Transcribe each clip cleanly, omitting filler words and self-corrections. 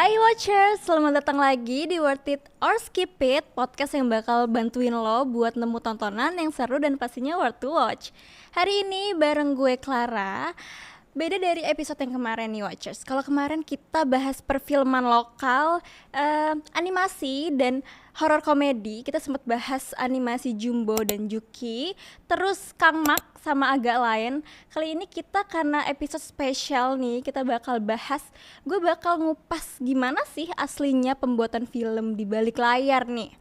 Hai Watchers, selamat datang lagi di Worth It or Skip It, podcast yang bakal bantuin lo buat nemu tontonan yang seru dan pastinya worth to watch. Hari ini bareng gue Clara. Beda dari episode yang kemarin nih Watchers. Kalau kemarin kita bahas perfilman lokal, animasi dan horor komedi. Kita sempat bahas animasi Jumbo dan Juki, terus Kang Mak sama agak lain. Kali ini kita karena episode spesial nih, kita bakal bahas, gue bakal ngupas gimana sih aslinya pembuatan film di balik layar nih.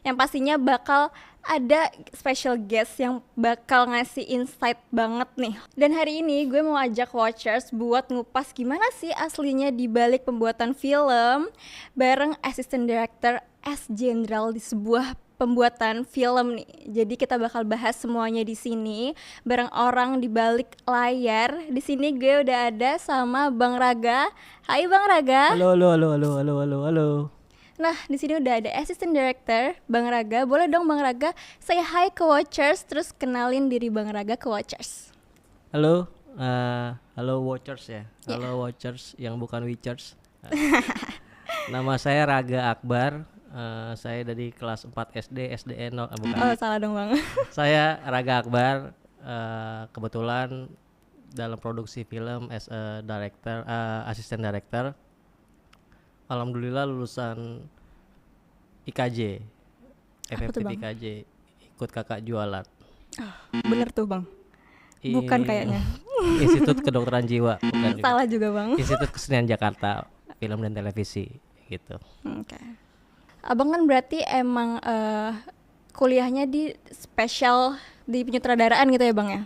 Yang pastinya bakal ada special guest yang bakal ngasih insight banget nih. Dan hari ini gue mau ajak Watchers buat ngupas gimana sih aslinya di balik pembuatan film bareng Assistant Director S. Jenderal di sebuah pembuatan film nih. Jadi kita bakal bahas semuanya di sini bareng orang di balik layar. Di sini gue udah ada sama Bang Raga. Hai Bang Raga. Halo. Nah, di sini udah ada Assistant Director Bang Raga. Boleh dong Bang Raga say hi ke Watchers, terus kenalin diri Bang Raga ke Watchers. Halo Watchers ya. Halo Watchers yang bukan Witchers. Nama saya Raga Akbar. Saya dari kelas 4 SD, SDN bukan. Oh, salah dong Bang. Saya Raga Akbar. Kebetulan dalam produksi film as a director, assistant director. Alhamdulillah lulusan IKJ, FFP IKJ, ikut kakak jualan. Bener tuh Bang. Bukan kayaknya. Institut Kedokteran Jiwa, bukan juga. Salah juga Bang. Institut Kesenian Jakarta, film dan televisi, gitu. Oke. Abang kan berarti emang kuliahnya di spesial di penyutradaraan gitu ya Bang ya?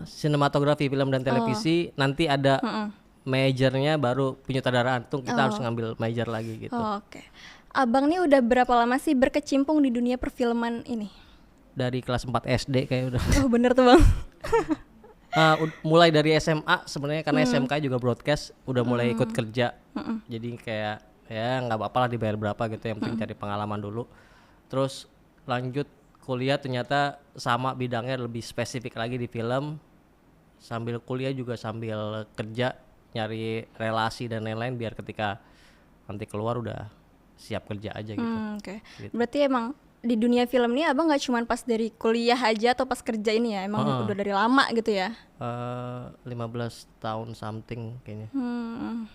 Sinematografi, film dan televisi, nanti ada majornya baru penyutradaraan tuh kita harus ngambil major lagi gitu. Oke. Abang nih udah berapa lama sih berkecimpung di dunia perfilman ini? Dari kelas 4 SD kayak udah. Oh bener tuh Bang. Mulai dari SMA sebenarnya karena SMK juga broadcast udah mulai ikut kerja. Jadi kayak ya nggak apa-apa lah dibayar berapa gitu, yang penting cari pengalaman dulu. Terus lanjut kuliah ternyata sama bidangnya lebih spesifik lagi di film. Sambil kuliah juga sambil kerja, nyari relasi dan lain-lain biar ketika nanti keluar udah siap kerja aja gitu. Oke. Gitu. Berarti emang di dunia film nih abang nggak cuma pas dari kuliah aja atau pas kerja ini ya, emang udah dari lama gitu ya? 15 tahun something kayaknya.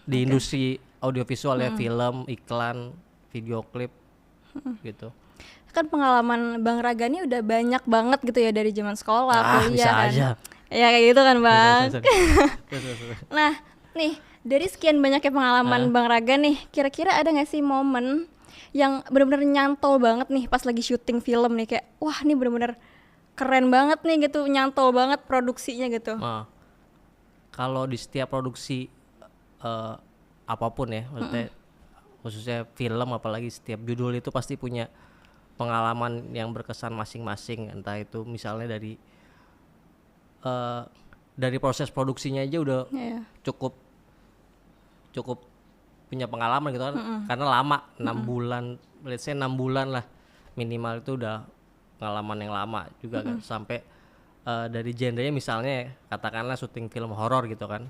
Di industri audiovisual ya, film, iklan, video klip gitu. Kan pengalaman Bang Raga nih udah banyak banget gitu ya dari zaman sekolah, kuliah bisa kan. aja. Ya kayak gitu kan Bang. Terus. Nah nih dari sekian banyaknya pengalaman Bang Raga nih, kira-kira ada gak sih momen yang benar-benar nyantol banget nih pas lagi syuting film nih, kayak wah ini benar-benar keren banget nih gitu, nyantol banget produksinya gitu. Nah, kalau di setiap produksi apapun ya, maksudnya khususnya film, apalagi setiap judul itu pasti punya pengalaman yang berkesan masing-masing. Entah itu misalnya dari proses produksinya aja udah cukup punya pengalaman gitu kan, karena lama 6 bulan, let's say 6 bulan lah minimal, itu udah pengalaman yang lama juga kan. Sampai dari genrenya misalnya katakanlah syuting film horor gitu kan,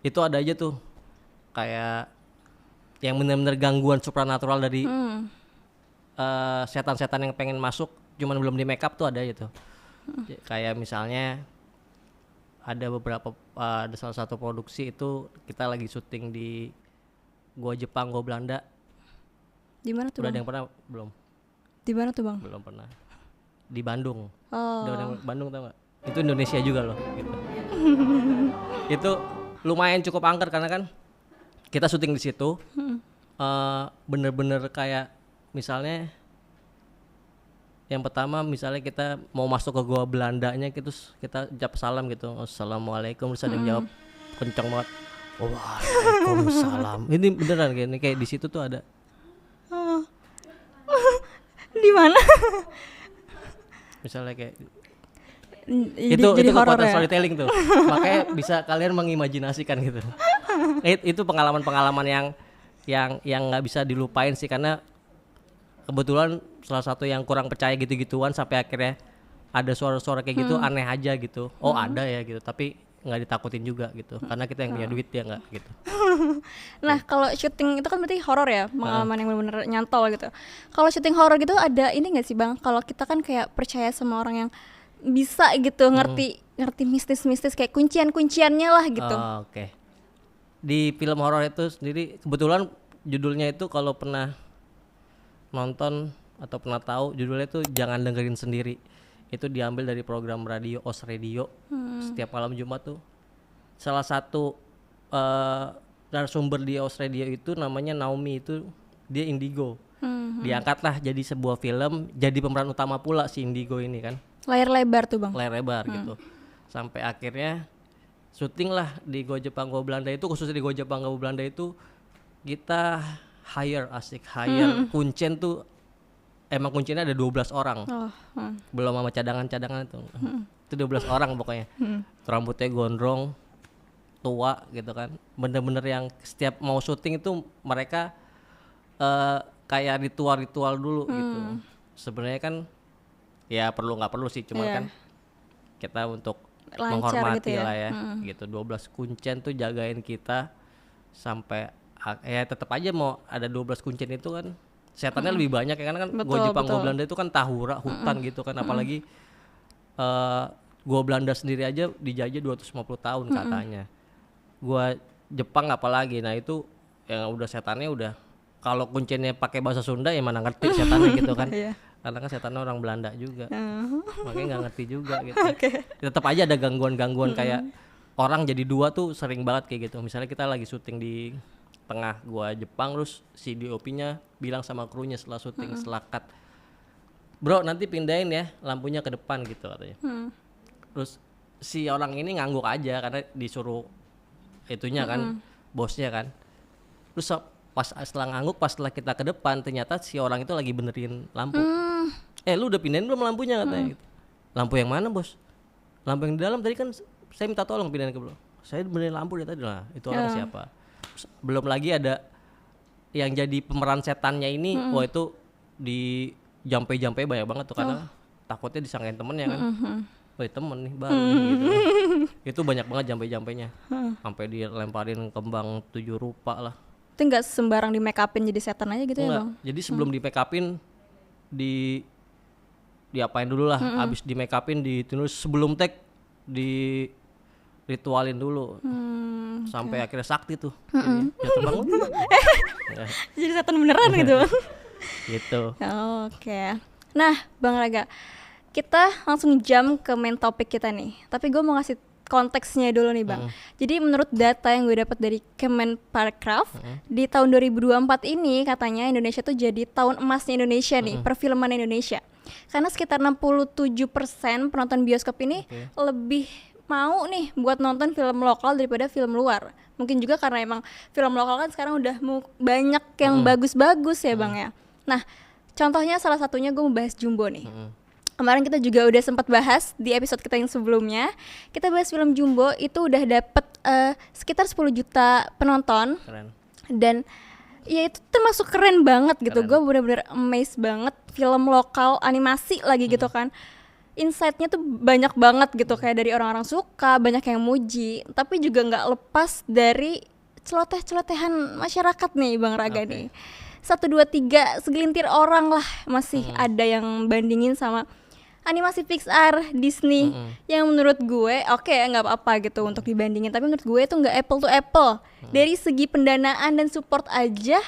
itu ada aja tuh kayak yang benar-benar gangguan supranatural dari setan-setan yang pengen masuk cuman belum di make up tuh ada aja tuh. Kayak misalnya ada ada salah satu produksi itu kita lagi syuting di gua Jepang, gua Belanda. Di mana tuh Udah Bang? ada yang pernah belum? Di mana tuh Bang? Belum pernah. Di Bandung. Oh. Udah ada yang Bandung, tau gak? Itu Indonesia juga loh gitu. Itu lumayan cukup angker karena kan kita syuting di situ. Bener-bener kayak misalnya yang pertama misalnya kita mau masuk ke gua Belandanya gitu, kita jawab salam gitu, assalamualaikum, terus ada yang jawab kencang banget, waalaikumsalam. Ini beneran kayak di situ tuh ada. Di mana? Misalnya kayak Jadi itu horor kekuatan ya? storytelling tuh, makanya bisa kalian mengimajinasikan gitu. Itu pengalaman-pengalaman yang nggak bisa dilupain sih, karena kebetulan salah satu yang kurang percaya gitu-gituan sampai akhirnya ada suara-suara kayak gitu aneh aja gitu. Oh ada ya gitu, tapi nggak ditakutin juga gitu, karena kita yang punya duit dia nggak gitu. Nah, kalau syuting itu kan berarti horor ya, pengalaman yang benar-benar nyantol gitu. Kalau syuting horor gitu ada ini nggak sih Bang? Kalau kita kan kayak percaya sama orang yang bisa gitu ngerti mistis-mistis kayak kuncian-kunciannya lah gitu. Oh, oke. Di film horor itu sendiri kebetulan judulnya itu, kalau pernah nonton atau pernah tahu, judulnya itu Jangan Dengerin Sendiri. Itu diambil dari program radio Os Radio. Setiap malam Jumat tuh salah satu narasumber di Os Radio itu namanya Naomi, itu dia indigo. Diangkatlah jadi sebuah film, jadi pemeran utama pula si indigo ini kan. Layar lebar tuh Bang. Layar lebar gitu. Sampai akhirnya syuting lah di Go Jepang Go Belanda itu, khususnya di Go Jepang Go Belanda itu kita hire kuncen tuh, emang kuncennya ada 12 orang. Belum sama cadangan-cadangan itu. Itu 12 orang pokoknya. Rambutnya gondrong, tua gitu kan. Bener-bener yang setiap mau syuting itu mereka kayak ritual-ritual dulu gitu. Sebenarnya kan ya perlu nggak perlu sih, cuman kan kita untuk Lancar menghormati gitu ya. lah ya gitu. 12 kuncen tuh jagain kita sampai ya tetap aja mau ada 12 kuncen itu kan setannya lebih banyak ya, karena kan Go Jepang Go Belanda itu kan tahura hutan gitu kan, apalagi Go Belanda sendiri aja dijajah 250 tahun katanya. Gua Jepang apalagi, nah itu yang udah setannya udah, kalau kuncennya pakai bahasa Sunda ya mana ngerti setannya gitu kan. Karena kan setannya orang Belanda juga, makanya nggak ngerti juga gitu. Tetap aja ada gangguan-gangguan kayak orang jadi dua tuh sering banget kayak gitu. Misalnya kita lagi syuting di tengah gua Jepang, terus si DOP-nya bilang sama krunya setelah syuting, setelah cut, bro nanti pindahin ya lampunya ke depan gitu katanya. Terus si orang ini ngangguk aja karena disuruh itunya kan, bosnya kan. Terus pas setelah ngangguk, pas setelah kita ke depan ternyata si orang itu lagi benerin lampu. Lu udah pindahin belum lampunya katanya gitu. Lampu yang mana bos? Lampu yang di dalam tadi kan saya minta tolong pindahin ke belakang. Saya benerin lampu dari tadi lah. Itu orang siapa? Belum lagi ada yang jadi pemeran setannya ini. Wah itu di jampe-jampe banyak banget tuh, karena takutnya disangkain temennya kan. Wah temen nih baru nih, gitu. Itu banyak banget jampe-jampenya. Sampai dilemparin kembang 7 rupa lah. Itu nggak sembarang di make upin jadi setan aja gitu. Enggak. Ya Bang? Jadi sebelum di make upin diapain dulu lah. Abis di make upin terus sebelum take di ritualin dulu. Sampai akhirnya sakti tuh. Jadi jatuh bangun. Jadi setan beneran gitu. Gitu. Oke. Nah Bang Raga, kita langsung jump ke main topik kita nih. Tapi gue mau ngasih konteksnya dulu nih Bang. Jadi menurut data yang gue dapat dari Kemenparekraf, di tahun 2024 ini katanya Indonesia tuh jadi tahun emasnya Indonesia nih, perfilman Indonesia. Karena sekitar 67% penonton bioskop ini lebih mau nih buat nonton film lokal daripada film luar. Mungkin juga karena emang film lokal kan sekarang udah banyak yang bagus-bagus ya Bang ya. Nah, contohnya salah satunya gue mau bahas Jumbo nih. Kemarin kita juga udah sempat bahas di episode kita yang sebelumnya. Kita bahas film Jumbo itu udah dapet sekitar 10 juta penonton. Keren. Dan ya itu termasuk keren banget gitu. Gue bener-bener amazed banget, film lokal animasi lagi gitu kan. Insight-nya tuh banyak banget gitu, kayak dari orang-orang suka, banyak yang muji, tapi juga nggak lepas dari celoteh-celotehan masyarakat nih Bang Raga nih. 1, 2, 3 segelintir orang lah masih ada yang bandingin sama animasi Pixar, Disney, yang menurut gue oke nggak apa-apa gitu untuk dibandingin, tapi menurut gue itu nggak apple to apple. Dari segi pendanaan dan support aja,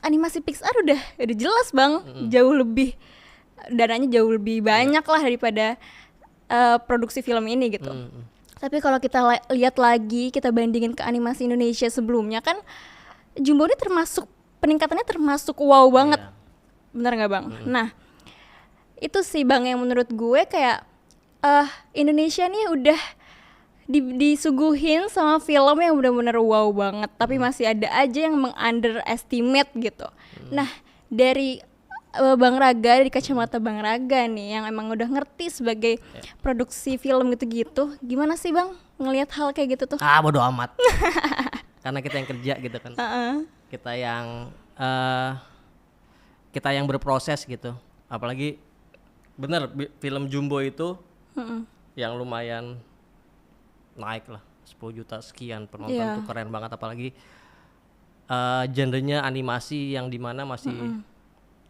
animasi Pixar udah jelas Bang, jauh lebih dananya jauh lebih banyak lah daripada produksi film ini gitu. Tapi kalau kita lihat lagi, kita bandingin ke animasi Indonesia sebelumnya kan, Jumbo ini peningkatannya termasuk wow banget. Bener nggak Bang? Nah itu sih Bang yang menurut gue kayak Indonesia nih udah disuguhin sama film yang benar-benar wow banget, tapi masih ada aja yang meng-underestimate gitu. Nah dari Bang Raga, dari kacamata Bang Raga nih yang emang udah ngerti sebagai produksi film gitu-gitu, gimana sih Bang ngelihat hal kayak gitu tuh? Bodo amat. Karena kita yang kerja gitu kan. Kita yang berproses gitu. Apalagi bener film Jumbo itu yang lumayan naik lah 10 juta sekian penonton Iya. tuh keren banget, apalagi genrenya animasi yang dimana masih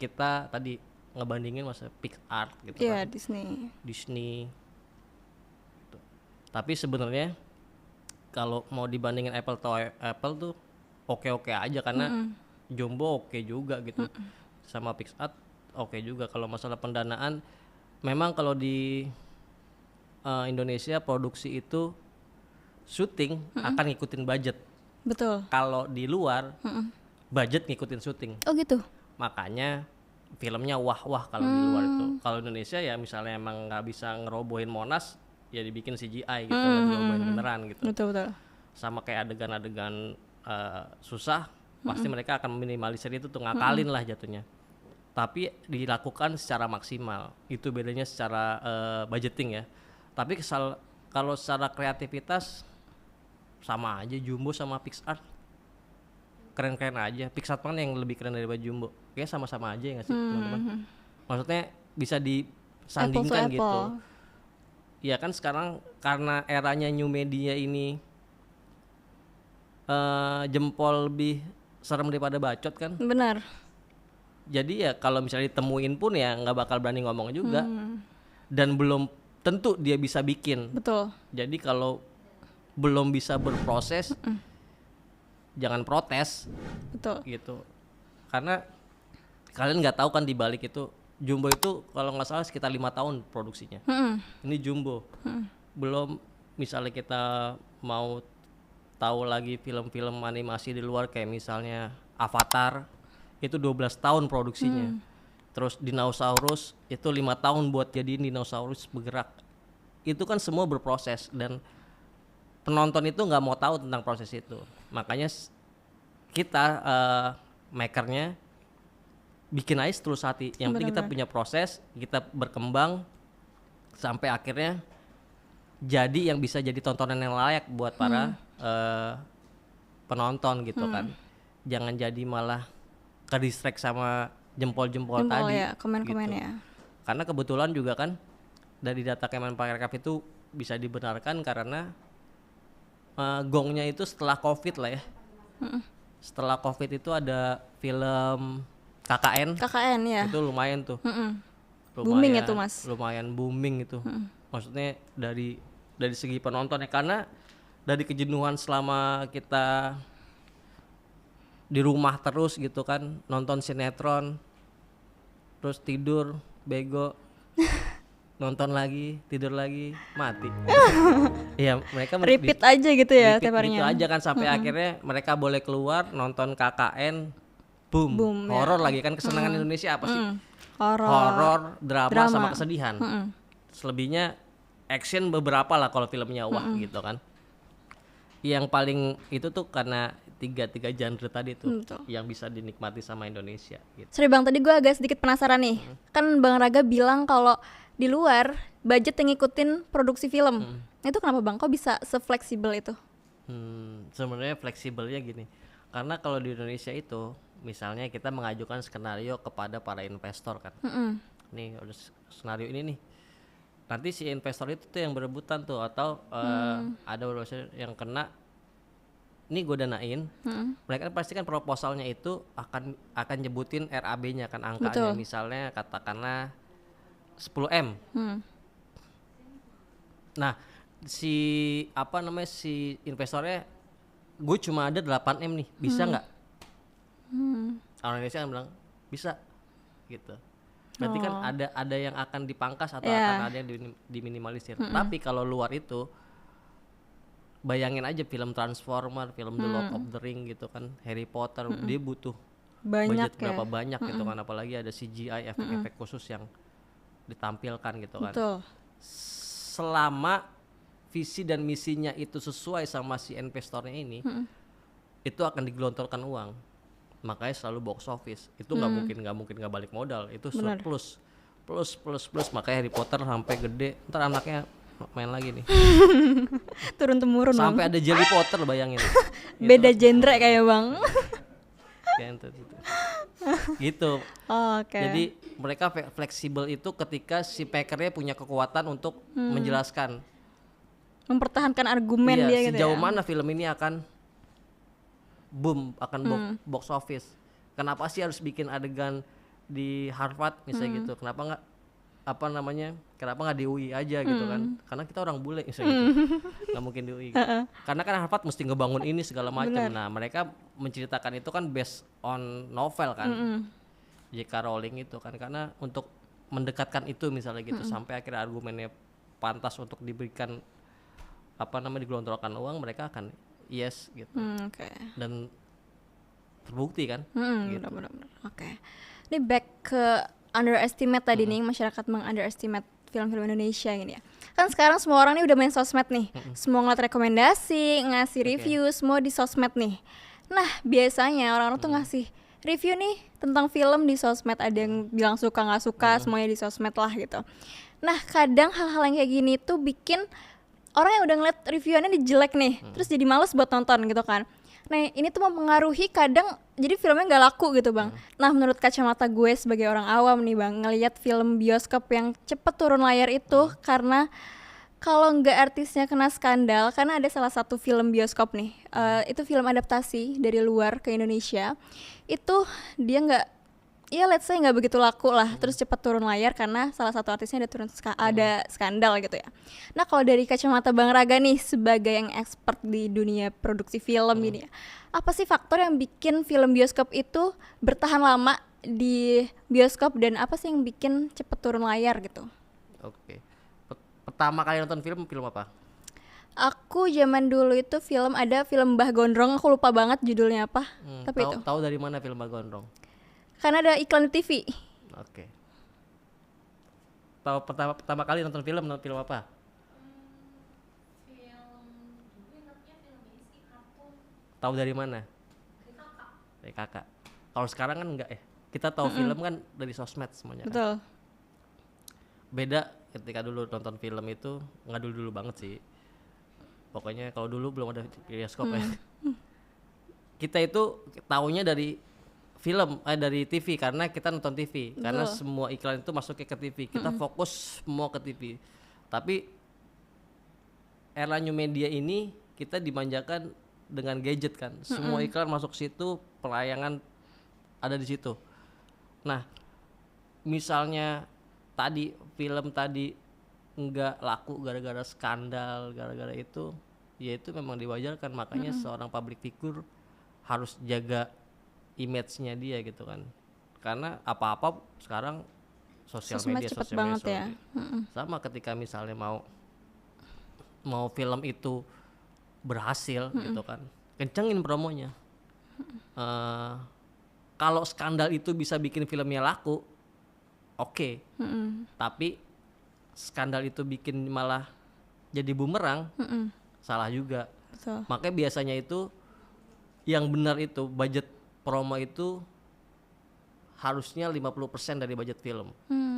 kita tadi ngebandingin masa Pixar gitu Iya, kan, Disney. Tuh. Tapi sebenarnya kalau mau dibandingin Apple tuh oke aja karena Jumbo oke juga gitu, sama Pixar oke juga. Kalau masalah pendanaan, memang kalau di Indonesia produksi itu syuting akan ngikutin budget. Betul. Kalau di luar budget ngikutin syuting, Oh gitu. makanya filmnya wah kalau di luar itu. Kalau Indonesia ya misalnya emang nggak bisa ngerobohin Monas, ya dibikin CGI gitu, nggak dirobohin beneran gitu. Betul. Sama kayak adegan-adegan susah, pasti mereka akan minimalisir itu tuh, ngakalin lah jatuhnya. Tapi dilakukan secara maksimal, itu bedanya secara budgeting ya. Tapi kalau secara kreativitas sama aja Jumbo sama Pixar, keren-keren aja. Pixar mana yang lebih keren daripada Jumbo? Kayaknya sama-sama aja ya nggak sih teman-teman? Maksudnya bisa disandingkan Apple to gitu. apple. Ya kan sekarang karena eranya new media ini jempol lebih serem daripada bacot kan. Benar. Jadi ya kalau misalnya ditemuin pun ya nggak bakal berani ngomong juga. Dan belum tentu dia bisa bikin. Betul. Jadi kalau belum bisa berproses, jangan protes Betul. gitu. Karena kalian nggak tahu kan di balik itu, Jumbo itu kalau nggak salah sekitar 5 tahun produksinya. Ini Jumbo. Belum misalnya kita mau tahu lagi film-film animasi di luar kayak misalnya Avatar, itu 12 tahun produksinya. Terus Dinosaurus itu 5 tahun buat jadiin dinosaurus bergerak. Itu kan semua berproses dan penonton itu nggak mau tahu tentang proses itu. Makanya kita makernya bikin aja terus hati. Yang penting kita punya proses, kita berkembang sampai akhirnya jadi yang bisa jadi tontonan yang layak buat para penonton gitu kan. Jangan jadi malah ke-distract sama jempol-jempol tadi. Ya, komen-komen gitu. ya. Karena kebetulan juga kan dari data Kemenparekraf itu bisa dibenarkan karena gongnya itu setelah COVID lah ya. Setelah COVID itu ada film KKN ya. itu lumayan tuh. Booming itu, Mas. Lumayan booming itu. Maksudnya dari segi penonton ya, karena dari kejenuhan selama kita di rumah terus gitu kan, nonton sinetron terus tidur bego, nonton lagi tidur lagi mati. Iya, mereka Repeat aja gitu ya repeat tiap harinya. gitu aja kan sampai akhirnya mereka boleh keluar nonton KKN, boom Ya. horor lagi kan. Kesenangan Indonesia apa sih? Horor. Horor, drama sama kesedihan. Selebihnya action beberapa lah kalau filmnya wah gitu kan. Yang paling itu tuh karena tiga genre tadi tuh yang bisa dinikmati sama Indonesia gitu. Sorry Bang, tadi gue agak sedikit penasaran nih. Kan Bang Raga bilang kalau di luar budget yang ngikutin produksi film. Itu kenapa Bang? Kok bisa se-fleksibel itu? Sebenarnya fleksibelnya gini. Karena kalau di Indonesia itu misalnya kita mengajukan skenario kepada para investor kan. Nih udah skenario ini nih. Nanti si investor itu tuh yang berebutan tuh, atau ada beberapa yang kena. Ini gue danain, mereka pasti kan proposalnya itu akan nyebutin RAB-nya kan, angkanya. Misalnya katakanlah 10M. Nah, si investornya, gue cuma ada 8M nih, bisa nggak? Orang Indonesia kan bilang bisa, gitu. Berarti kan ada yang akan dipangkas atau akan ada yang diminimalisir. Tapi kalau luar itu, bayangin aja film Transformer, film The Lord of the Ring gitu kan, Harry Potter, dia butuh Banyak budget berapa banyak gitu kan, apalagi ada CGI, efek-efek khusus yang ditampilkan gitu kan. Betul. Selama visi dan misinya itu sesuai sama si investornya ini, itu akan digelontorkan uang. Makanya selalu box office. Itu nggak mungkin nggak balik modal. Itu surplus, plus. Makanya Harry Potter sampai gede, ntar anaknya main lagi nih. Turun temurun Sampai ada Jelly Potter, bayangin. Beda genre kayak Bang. Gitu. Oke. Jadi mereka fleksibel itu ketika si packernya punya kekuatan untuk menjelaskan mempertahankan argumen iya, dia gitu sejauh ya. mana film ini akan boom, akan box office. Kenapa sih harus bikin adegan di Harvard misalnya gitu? Kenapa nggak di UI aja gitu kan? Karena kita orang bule misalnya gitu. Nggak mungkin di UI. Karena kan Harvard mesti ngebangun ini segala macam. Nah, mereka menceritakan itu kan based on novel kan. J.K. Rowling itu kan, karena untuk mendekatkan itu misalnya gitu sampai akhirnya argumennya pantas untuk diberikan digelontorkan uang, mereka akan yes gitu. Oke. Dan terbukti kan gitu. Benar-benar. Oke. Ini back ke underestimate tadi nih, masyarakat meng-underestimate film-film Indonesia ini ya. Kan sekarang semua orang nih udah main sosmed nih. Semua ngeliat rekomendasi, ngasih review, semua di sosmed nih. Nah, biasanya orang-orang tuh ngasih review nih tentang film di sosmed. Ada yang bilang suka nggak suka, semuanya di sosmed lah gitu. Nah, kadang hal-hal yang kayak gini tuh bikin orang yang udah ngeliat reviewnya nih jelek nih, terus jadi males buat nonton gitu kan. Nah, ini tuh mempengaruhi kadang jadi filmnya nggak laku gitu bang. Nah, menurut kacamata gue sebagai orang awam nih bang, ngelihat film bioskop yang cepet turun layar itu karena kalau nggak artisnya kena skandal, karena ada salah satu film bioskop nih, itu film adaptasi dari luar ke Indonesia, itu dia nggak, ya let's say nggak begitu laku lah, terus cepat turun layar karena salah satu artisnya ada skandal gitu ya. Nah, kalau dari kacamata Bang Raga nih sebagai yang expert di dunia produksi film ini ya, apa sih faktor yang bikin film bioskop itu bertahan lama di bioskop dan apa sih yang bikin cepat turun layar gitu? Oke. Pertama kali nonton film apa? Aku zaman dulu itu ada film Mbah Gondrong, aku lupa banget judulnya apa. Tapi itu Tahu dari mana film Mbah Gondrong? karena ada iklan di TV. Oke. Tahu pertama kali nonton film apa? Tahu dari mana? Dari kakak. Kalau sekarang kan enggak ya. Kita tahu film kan dari sosmed semuanya. Betul. Kan? Beda ketika dulu nonton film itu, nggak dulu banget sih. Pokoknya kalau dulu belum ada bioskop ya. Kita itu taunya dari film, dari TV karena kita nonton TV. Karena semua iklan itu masuknya ke TV. Kita fokus semua ke TV. Tapi era new media ini kita dimanjakan dengan gadget kan. Semua iklan masuk situ, pelayangan ada di situ. Nah, misalnya film tadi nggak laku gara-gara skandal, gara-gara itu, ya itu memang diwajarkan. Makanya seorang public figure harus jaga image-nya dia gitu kan, karena apa-apa sekarang sosial media ya. Sama ketika misalnya mau film itu berhasil gitu kan, kencengin promonya. Kalau skandal itu bisa bikin filmnya laku, oke. Tapi skandal itu bikin malah jadi bumerang, salah juga. Betul. Makanya biasanya itu yang benar itu budget promo itu harusnya 50% dari budget film.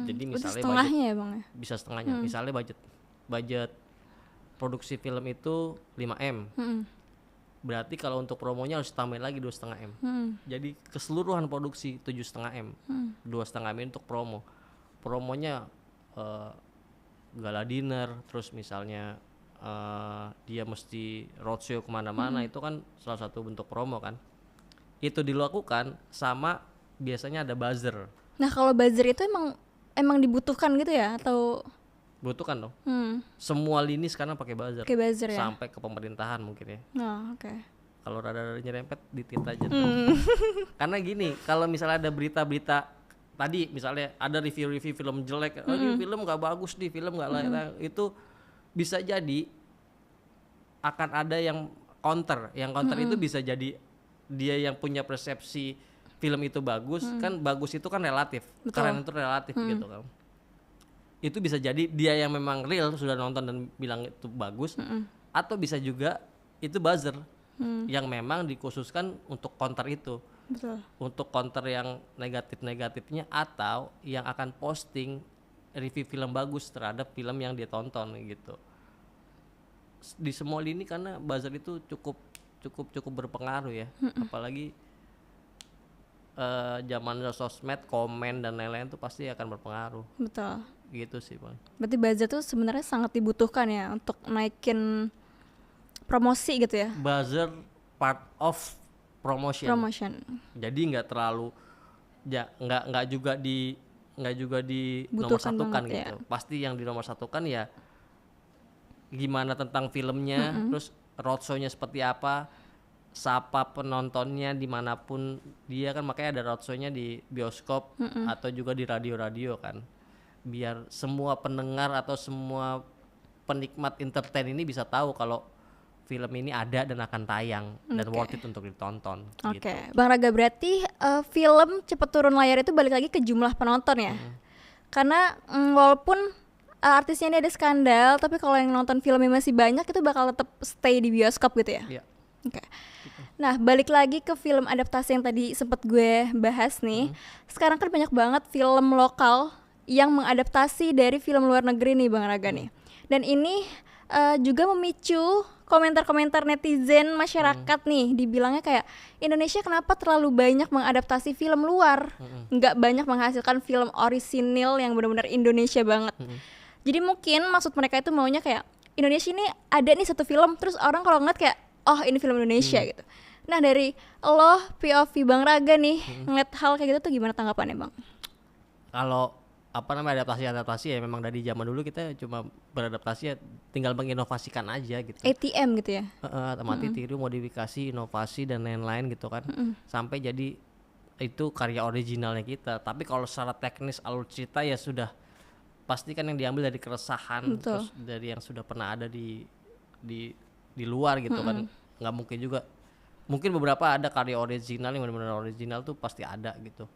Jadi misalnya setengahnya ya bang ya? Bisa setengahnya. Misalnya budget produksi film itu 5M. Berarti kalau untuk promonya harus tambahin lagi 2,5M. Jadi keseluruhan produksi 7,5M. 2,5M untuk promo. Promonya gala dinner, terus misalnya dia mesti roadshow kemana-mana, itu kan salah satu bentuk promo kan. Itu dilakukan sama biasanya ada buzzer. Nah, kalau buzzer itu emang dibutuhkan gitu ya atau butuhkan dong. Semua lini sekarang pakai buzzer. Pakai buzzer ya. Sampai ke pemerintahan mungkin ya. Oh, oke. Kalau rada-rada nyerempet ditit aja tuh. Karena gini, kalau misalnya ada berita-berita tadi misalnya ada review film jelek, ini film nggak bagus nih, film nggak layak, itu bisa jadi akan ada yang counter. Yang counter itu bisa jadi dia yang punya persepsi film itu bagus, kan bagus itu kan relatif. Betul. Keren itu relatif gitu kan. Itu bisa jadi dia yang memang real sudah nonton dan bilang itu bagus, atau bisa juga itu buzzer yang memang dikhususkan untuk counter itu. Betul. Untuk counter yang negatif-negatifnya atau yang akan posting review film bagus terhadap film yang dia tonton gitu. Di semua lini karena buzzer itu cukup berpengaruh ya. Apalagi zaman sosmed, komen dan lain-lain itu pasti akan berpengaruh. Betul. gitu sih paling. Berarti buzzer tuh sebenarnya sangat dibutuhkan ya untuk naikin promosi gitu ya. Buzzer part of promotion. Jadi nggak terlalu nggak juga di nomor Butuhkan satukan banget, gitu. Pasti yang di nomor satukan ya gimana tentang filmnya, terus roadshow-nya seperti apa, sapa penontonnya dimanapun dia kan, makanya ada roadshow-nya di bioskop atau juga di radio-radio kan, biar semua pendengar atau semua penikmat entertain ini bisa tahu kalau film ini ada dan akan tayang dan worth it untuk ditonton. Oke, Gitu. Bang Raga, berarti film cepet turun layar itu balik lagi ke jumlah penonton ya? Karena walaupun artisnya ini ada skandal, tapi kalau yang nonton filmnya masih banyak itu bakal tetap stay di bioskop gitu ya? Iya. Oke. Nah, balik lagi ke film adaptasi yang tadi sempat gue bahas nih. Sekarang kan banyak banget film lokal yang mengadaptasi dari film luar negeri nih Bang Raga nih. Dan ini juga memicu komentar-komentar netizen masyarakat nih, dibilangnya kayak Indonesia kenapa terlalu banyak mengadaptasi film luar, nggak banyak menghasilkan film orisinil yang benar-benar Indonesia banget. Jadi mungkin maksud mereka itu maunya kayak Indonesia ini ada nih satu film, terus orang kalau ngeliat kayak oh ini film Indonesia gitu. Nah dari lo POV Bang Raga nih ngeliat hal kayak gitu tuh gimana tanggapannya Bang? Kalau adaptasi ya memang dari zaman dulu kita cuma beradaptasi ya, tinggal menginovasikan aja gitu. ATM gitu ya? Amati, tiru, modifikasi, inovasi dan lain-lain gitu kan, sampai jadi itu karya originalnya kita. Tapi kalau secara teknis alur cerita ya sudah pasti kan yang diambil dari keresahan, terus dari yang sudah pernah ada di luar gitu kan. Nggak mungkin juga, mungkin beberapa ada karya original yang benar-benar original tuh pasti ada gitu.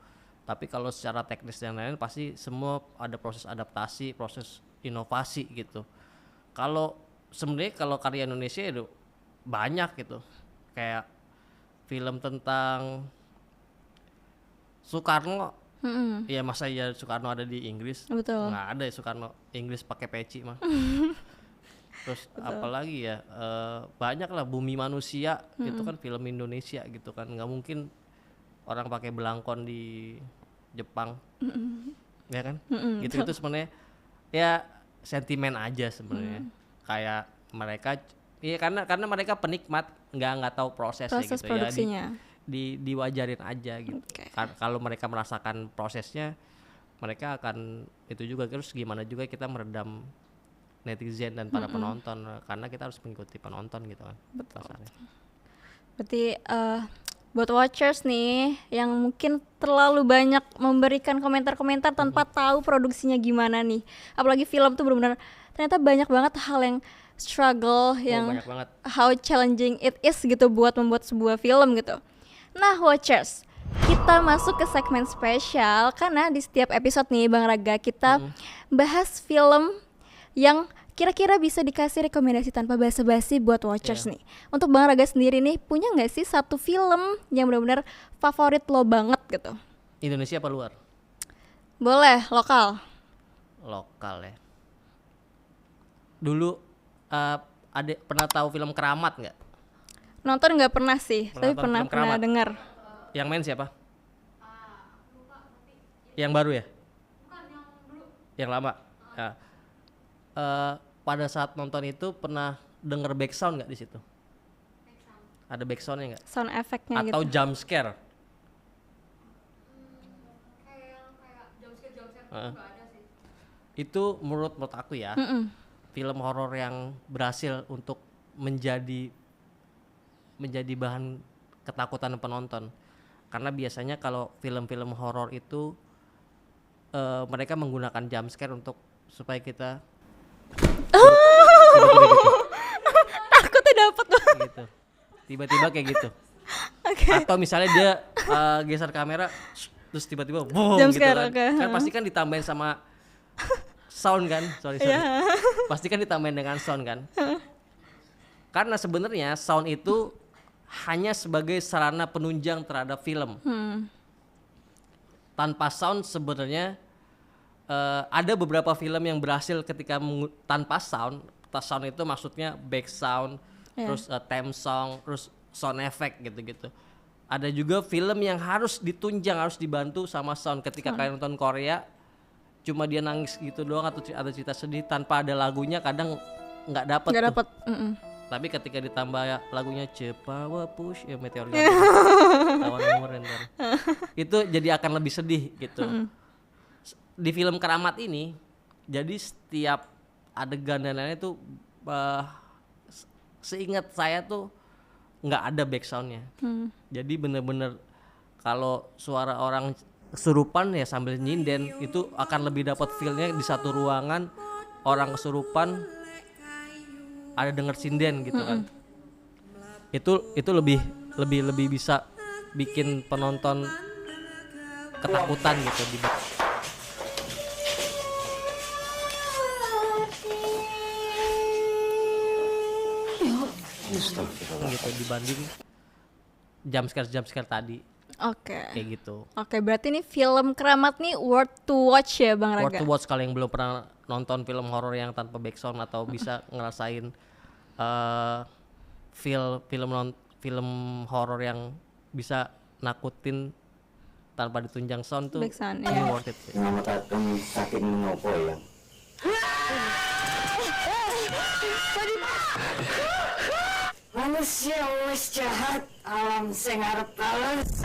Tapi kalau secara teknis dan lain-lain pasti semua ada proses adaptasi, proses inovasi gitu. Kalau sebenarnya kalau karya Indonesia itu banyak gitu, kayak film tentang Soekarno, ya masa ya Soekarno ada di Inggris? Betul. Nggak ada ya Soekarno Inggris pakai peci mah. Terus apalagi ya, banyak lah, Bumi Manusia itu kan film Indonesia gitu kan, nggak mungkin orang pakai belangkon di Jepang, ya kan? Gitu-gitu sebenarnya ya sentimen aja sebenarnya. Kayak mereka, ya karena mereka penikmat, nggak tahu prosesnya gitu produksinya. Ya, diwajarin aja gitu. Kalau mereka merasakan prosesnya, mereka akan itu juga. Terus gimana juga kita meredam netizen dan para penonton, karena kita harus mengikuti penonton gitu kan. Betul. Berarti buat watchers nih yang mungkin terlalu banyak memberikan komentar-komentar tanpa tahu produksinya gimana nih, apalagi film tuh benar-benar ternyata banyak banget hal yang struggle, yang banyak banget. How challenging it is gitu buat membuat sebuah film gitu. Nah watchers, kita masuk ke segmen spesial karena di setiap episode nih Bang Raga kita bahas film yang kira-kira bisa dikasih rekomendasi tanpa basa-basi buat watchers nih. Untuk Bang Raga sendiri nih, punya nggak sih satu film yang benar-benar favorit lo banget gitu? Indonesia apa luar? Boleh, lokal. Lokal ya. Dulu ada pernah tahu film Keramat nggak? Nonton nggak pernah sih, tapi pernah dengar. Yang main siapa? Yang baru ya? Bukan, yang dulu. Yang lama. Ya. Pada saat nonton itu pernah denger back sound nggak di situ? Ada back soundnya nggak? Sound efeknya gitu. Atau jump scare? Kayak jump scare nggak ada sih. Itu menurut aku ya, film horor yang berhasil untuk menjadi bahan ketakutan penonton. Karena biasanya kalau film-film horor itu mereka menggunakan jump scare supaya kita takutnya dapet gitu. Tiba-tiba kayak gitu. Atau misalnya dia geser kamera terus tiba-tiba boom jump gitu scare, kan. Kan pasti kan ditambahin sama sound kan? Sorry. Pasti kan ditambahin dengan sound kan? Karena sebenarnya sound itu hanya sebagai sarana penunjang terhadap film. Tanpa sound sebenarnya ada beberapa film yang berhasil ketika tanpa sound. Sound itu maksudnya back sound, terus theme song, terus sound effect gitu-gitu. Ada juga film yang harus ditunjang, harus dibantu sama sound. Ketika kalian nonton Korea, cuma dia nangis gitu doang atau ada cerita sedih tanpa ada lagunya kadang nggak dapet Nggak tuh. dapet. Tapi ketika ditambah lagunya Cepawa Push ya Meteor Garden lawan nomor Render itu jadi akan lebih sedih gitu. Di film Keramat ini jadi setiap adegan dan lain-lain itu seingat saya tuh nggak ada backsoundnya. Jadi bener-bener kalau suara orang kesurupan ya sambil nyinden itu akan lebih dapat feel-nya di satu ruangan orang kesurupan ada denger sinden gitu kan. Itu lebih bisa bikin penonton ketakutan gitu gitu dibanding jump scare tadi. Oke. Kayak gitu. Oke, berarti ini film Keramat nih worth to watch ya Bang Raga? Worth to watch kalau yang belum pernah nonton film horor yang tanpa backsound atau bisa ngerasain film horor yang bisa nakutin tanpa ditunjang sound tuh Backsound, ini iya. worth it sih. Nama tatang sakit menopo ya. Manusia wis jahat, alam sing arep balas.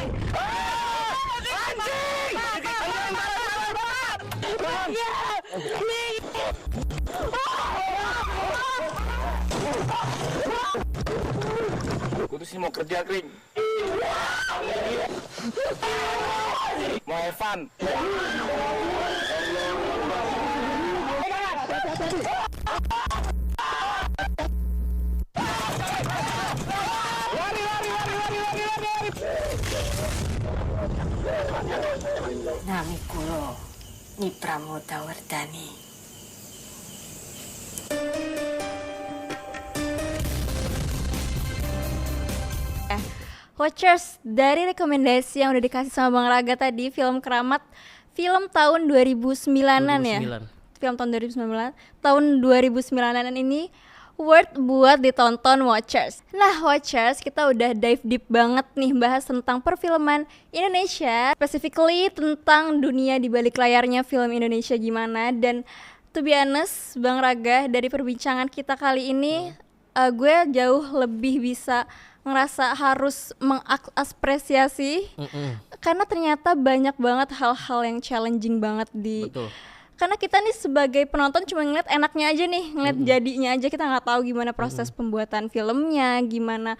Kudu sih mau kerja kering. Mau Evan. Nami kulo Nyi Pramodawardhani. Watchers, dari rekomendasi yang udah dikasih sama Bang Raga tadi, film Keramat, film tahun 2009-an ya. 2009. Film tahun 2009. Tahun 2009-an ini worth buat ditonton Watchers. Nah, Watchers, kita udah dive deep banget nih bahas tentang perfilman Indonesia, specifically tentang dunia di balik layarnya film Indonesia gimana. Dan to be honest, Bang Raga, dari perbincangan kita kali ini gue jauh lebih bisa ngerasa harus mengapresiasi karena ternyata banyak banget hal-hal yang challenging banget di Betul. karena kita nih sebagai penonton cuma ngeliat enaknya aja nih, ngeliat jadinya aja, kita nggak tahu gimana proses pembuatan filmnya, gimana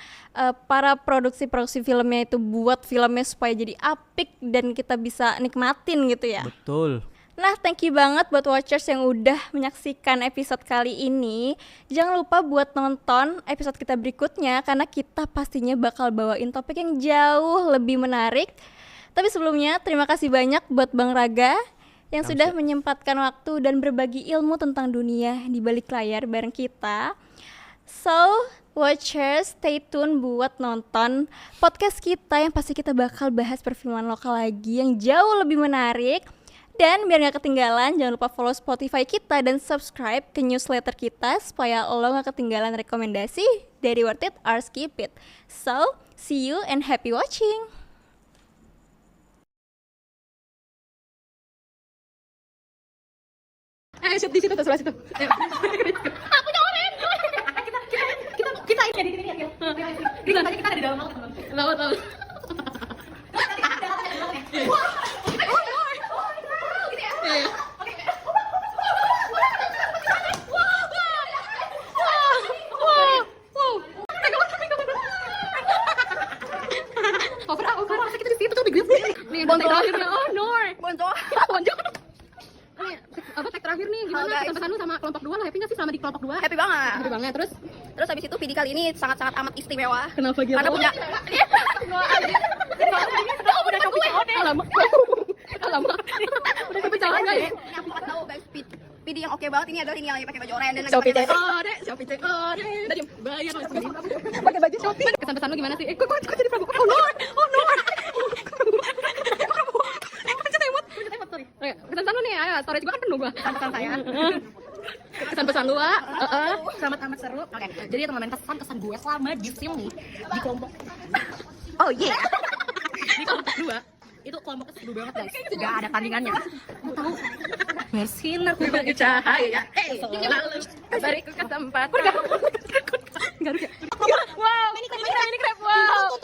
para produksi filmnya itu buat filmnya supaya jadi apik dan kita bisa nikmatin gitu ya. Betul. Nah, thank you banget buat watchers yang udah menyaksikan episode kali ini. Jangan lupa buat nonton episode kita berikutnya karena kita pastinya bakal bawain topik yang jauh lebih menarik. Tapi sebelumnya, terima kasih banyak buat Bang Raga yang sudah menyempatkan waktu dan berbagi ilmu tentang dunia di balik layar bareng kita. So, watchers, stay tune buat nonton podcast kita yang pasti kita bakal bahas perfilman lokal lagi yang jauh lebih menarik. Dan biar gak ketinggalan, jangan lupa follow Spotify kita dan subscribe ke newsletter kita supaya lo gak ketinggalan rekomendasi dari Worth It or Skip It. So, see you and happy watching! Shoot di situ tuh, sebelah situ. Aku nyobain. Kita ini di sini ya. Kita ada di dalam banget. Lawan. Over, kita di situ tuh di grup. Nih, bonto terakhirnya. Oh, Nor. Bonto. Nih, apa tag terakhir nih, gimana pesan-pesan lu sama kelompok 2 lah, happy gak sih selama di kelompok 2? Happy banget. Happy banget, terus Habis itu video kali ini sangat-sangat amat istimewa. kenapa gitu? Karena punya udah coba alamak. Udah coba jalan guys. Ini aku nggak tahu guys, video yang oke banget ini adalah ini yang lagi pakai baju oranye dan lagi Shopee pakai cek. Shopee cek. Tadi bayar langsung. Pakai baju Shopee. Kesan-pesan lu gimana sih? Kok jadi prabu? Oh Nor. Sorry. Kesan-pesan lu nih, ayo storage gua kan penuh gua. pesan saya. Kesan-pesan lu, Selamat amat seru. Oke, jadi teman-teman kesan gue selama di sini di kelompok. oh yeah. Di kelompok 2 itu kelompoknya seru banget guys. Gak ada tandingannya. Mau tahu bersinar sebagai cahaya. Selalu beriku kesempatan. Wow, ini keren. Wow.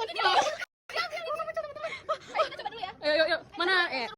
Ayo, mana?